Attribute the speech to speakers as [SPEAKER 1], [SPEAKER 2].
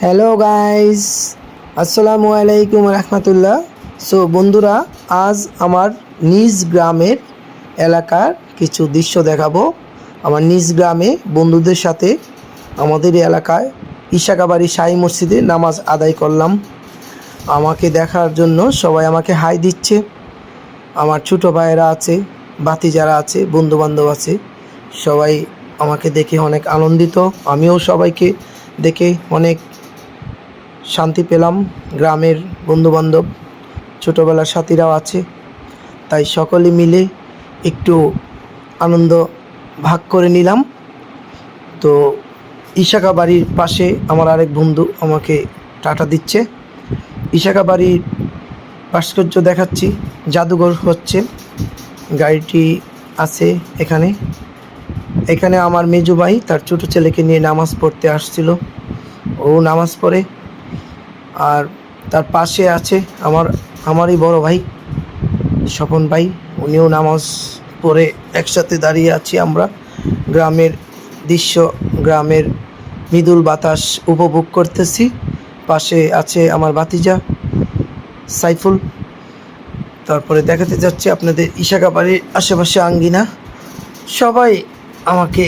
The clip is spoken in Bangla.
[SPEAKER 1] হ্যালো গাইস, আসসালামু আলাইকুম রহমতুল্লাহ। সো বন্ধুরা, আজ আমার নিজ গ্রামের এলাকার কিছু দৃশ্য দেখাবো। আমার নিজ গ্রামে বন্ধুদের সাথে আমাদের এলাকায় ইশাকাবাড়ি শাহী মসজিদে নামাজ আদায় করলাম। আমাকে দেখার জন্য সবাই আমাকে হাই দিচ্ছে। আমার ছোটো ভাইয়েরা আছে, ভাতিজারা আছে, বন্ধুবান্ধব আছে, সবাই আমাকে দেখে অনেক আনন্দিত। আমিও সবাইকে দেখে অনেক শান্তি পেলাম। গ্রামের বন্ধুবান্ধব, ছোটোবেলার সাথীরাও আছে, তাই সকলে মিলে একটু আনন্দ ভাগ করে নিলাম। তো ইশাকা বাড়ির পাশে আমার আরেক বন্ধু আমাকে টাটা দিচ্ছে। ইশাকা বাড়ির ভাস্কর্য দেখাচ্ছি, জাদুঘর হচ্ছে, গাড়িটি আছে এখানে। এখানে আমার মেজো ভাই তার ছোটো ছেলেকে নিয়ে নামাজ পড়তে আসছিল, ও নামাজ পড়ে। আর তার পাশে আছে আমারই বড় ভাই স্বপন ভাই, উনিও নামাজ পড়ে। একসাথে দাঁড়িয়ে আছি আমরা, গ্রামের দৃশ্য, গ্রামের মৃদুল বাতাস উপভোগ করতেছি। পাশে আছে আমার ভাতিজা সাইফুল। তারপরে দেখাতে যাচ্ছে আপনাদের ইশাকা বাড়ির আশেপাশে আঙ্গিনা। সবাই আমাকে